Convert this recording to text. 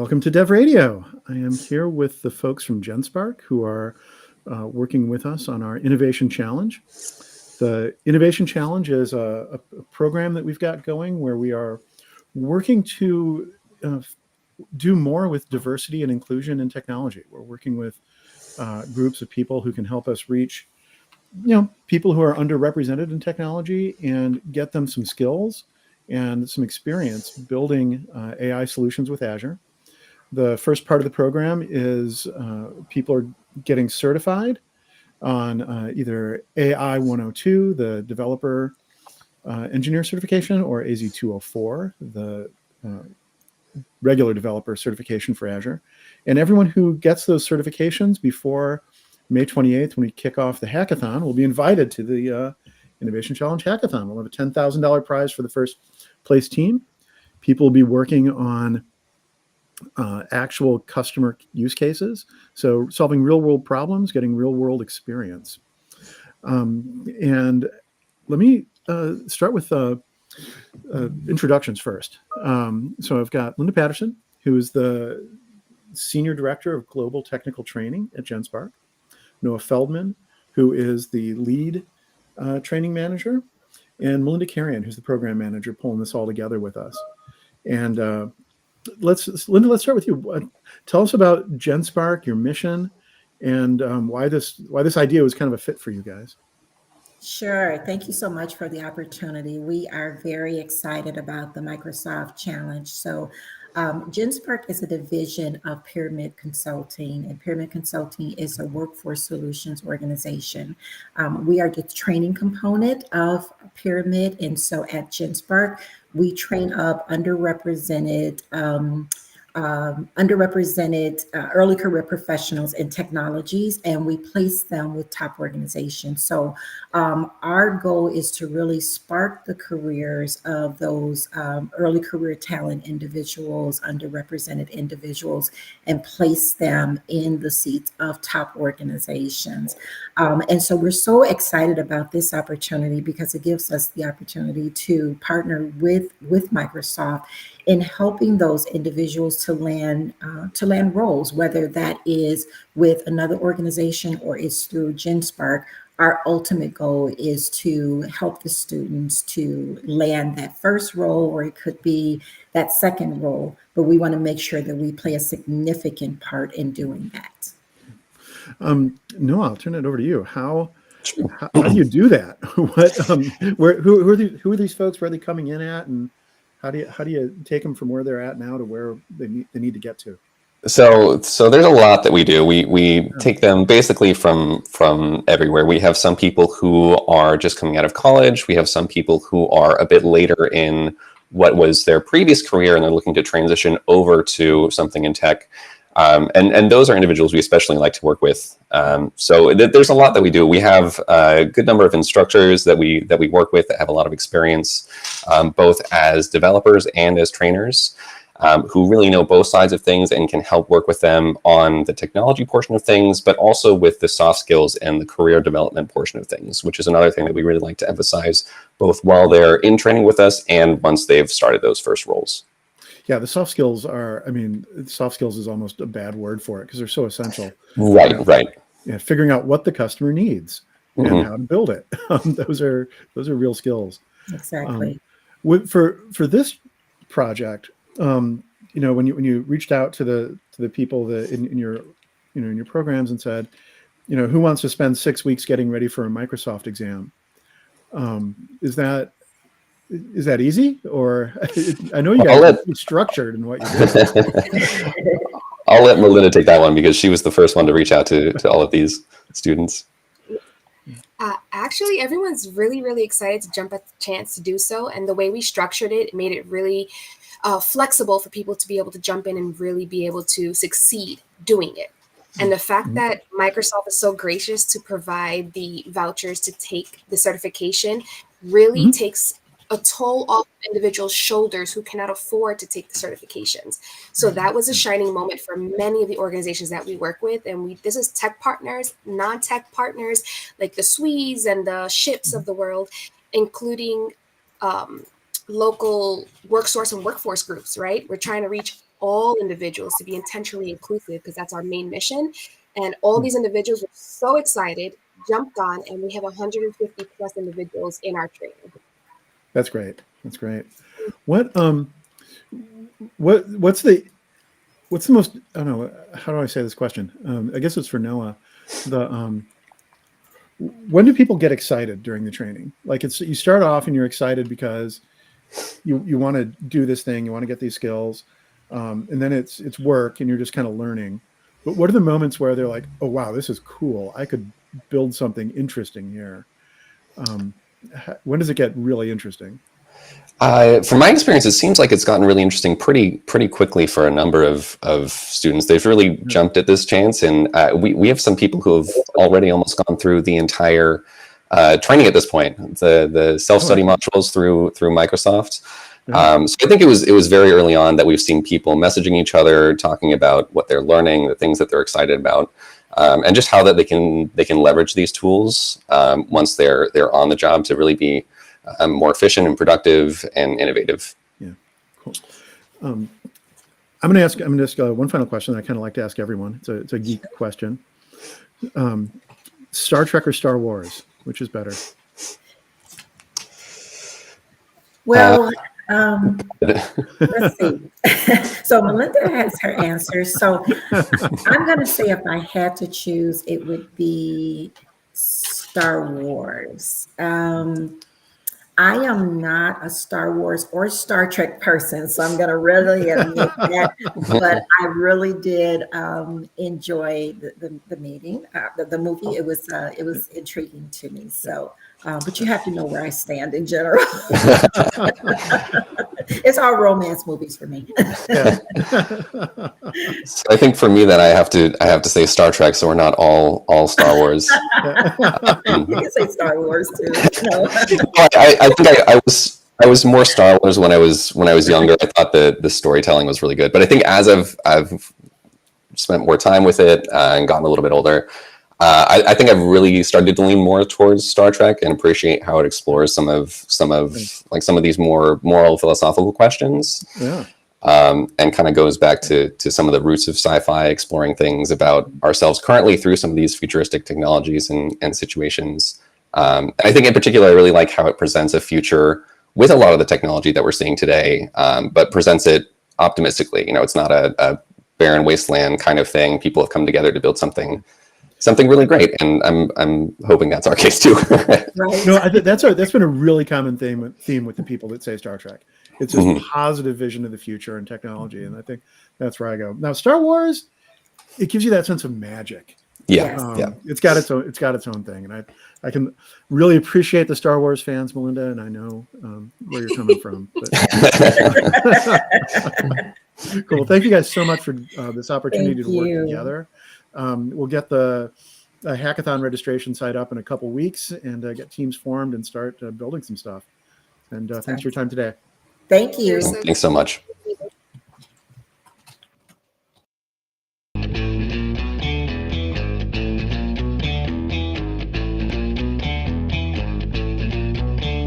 Welcome to Dev Radio. I am here with the folks from GenSpark who are working with us on our Innovation Challenge. The Innovation Challenge is a program that we've got going where we are working to do more with diversity and inclusion in technology. We're working with groups of people who can help us reach, people who are underrepresented in technology and get them some skills and some experience building AI solutions with Azure. The first part of the program is people are getting certified on either AI 102, the developer engineer certification, or AZ 204, the regular developer certification for Azure. And everyone who gets those certifications before May 28th, when we kick off the hackathon, will be invited to the Innovation Challenge Hackathon. We'll have a $10,000 prize for the first place team. People will be working on actual customer use cases. So solving real world problems, getting real world experience. And let me start with introductions first. So I've got Linda Patterson, who is the Senior Director of Global Technical Training at GenSpark. Noah Feldman, who is the Lead Training Manager. And Melinda Carrion, who's the Program Manager, pulling this all together with us. And Linda, let's start with you. Tell us about GenSpark, your mission, and why this idea was kind of a fit for you guys. Sure. Thank you so much for the opportunity. We are very excited about the Microsoft Challenge. So GenSpark is a division of Pyramid Consulting, and Pyramid Consulting is a workforce solutions organization. We are the training component of Pyramid, and so at GenSpark, we train up underrepresented early career professionals in technologies, and we place them with top organizations. So our goal is to really spark the careers of those early career talent individuals, underrepresented individuals, and place them in the seats of top organizations. And so we're so excited about this opportunity because it gives us the opportunity to partner with Microsoft in helping those individuals to land roles, whether that is with another organization or is through GenSpark. Our ultimate goal is to help the students to land that first role, or it could be that second role, but we want to make sure that we play a significant part in doing that. Noah, I'll turn it over to you. How do you do that? Who are these folks? Where are they coming in at, and how do you take them from where they're at now to where they need to get to? So there's a lot that we do. We take them basically from everywhere. We have some people who are just coming out of college. We have some people who are a bit later in what was their previous career, and they're looking to transition over to something in tech. And those are individuals we especially like to work with. So there's a lot that we do. We have a good number of instructors that we work with that have a lot of experience, both as developers and as trainers, who really know both sides of things and can help work with them on the technology portion of things, but also with the soft skills and the career development portion of things, which is another thing that we really like to emphasize, both while they're in training with us and once they've started those first roles. Yeah, the soft skills soft skills is almost a bad word for it because they're so essential. Right. Yeah, figuring out what the customer needs and how to build it. Those are real skills. Exactly. For this project, when you reached out to the people that in your programs and said, who wants to spend 6 weeks getting ready for a Microsoft exam? Is that easy? Or I know you guys are structured in what you do. I'll let Melinda take that one because she was the first one to reach out to all of these students. Actually, everyone's really, really excited to jump at the chance to do so. And the way we structured it made it really flexible for people to be able to jump in and really be able to succeed doing it. And the fact that Microsoft is so gracious to provide the vouchers to take the certification really takes a toll off individuals' shoulders who cannot afford to take the certifications. So that was a shining moment for many of the organizations that we work with. And this is tech partners, non-tech partners, like the Swedes and the Ships of the world, including local work source and workforce groups, right? We're trying to reach all individuals to be intentionally inclusive, because that's our main mission. And all these individuals were so excited, jumped on, and we have 150 plus individuals in our training. That's great. That's great. What's the most, I don't know, how do I say this question? I guess it's for Noah. When do people get excited during the training? Like you start off and you're excited because you want to do this thing, you want to get these skills, and then it's work and you're just kind of learning. But what are the moments where they're like, oh wow, this is cool, I could build something interesting here? When does it get really interesting? From my experience, it seems like it's gotten really interesting pretty quickly for a number of students. They've really jumped at this chance, and we have some people who have already almost gone through the entire training at this point. The self-study modules through Microsoft. So I think it was very early on that we've seen people messaging each other, talking about what they're learning, the things that they're excited about, and just how that they can leverage these tools once they're on the job to really be more efficient and productive and innovative. Yeah, cool. I'm going to ask one final question that I kind of like to ask everyone. It's a geek question. Star Trek or Star Wars, which is better? Well, let's see. So Melinda has her answer. So I'm going to say if I had to choose, it would be Star Wars. I am not a Star Wars or Star Trek person, so I'm going to readily admit that. But I really did enjoy the meeting, the movie. It was intriguing to me. So, but you have to know where I stand in general. It's all romance movies for me. So I think for me that I have to say Star Trek, so we're not all Star Wars. You can say Star Wars too. No. I think I was more Star Wars when I was younger. I thought the storytelling was really good, but I think as I've spent more time with it and gotten a little bit older, I think I've really started to lean more towards Star Trek and appreciate how it explores some of these more moral philosophical questions. Yeah. And kind of goes back to some of the roots of sci-fi, exploring things about ourselves currently through some of these futuristic technologies and situations. And I think in particular, I really like how it presents a future with a lot of the technology that we're seeing today, but presents it optimistically. You know, it's not a barren wasteland kind of thing. People have come together to build something really great, and I'm hoping that's our case too. Right. No, that's been a really common theme with the people that say Star Trek. It's just a positive vision of the future and technology, and I think that's where I go. Now, Star Wars, it gives you that sense of magic. Yeah, It's got its own thing, and I can really appreciate the Star Wars fans, Melinda, and I know where you're coming from. But. Cool. Thank you guys so much for this opportunity to work together. We'll get the hackathon registration site up in a couple weeks and get teams formed and start building some stuff. And thanks for your time today. Thank you. Thanks so much.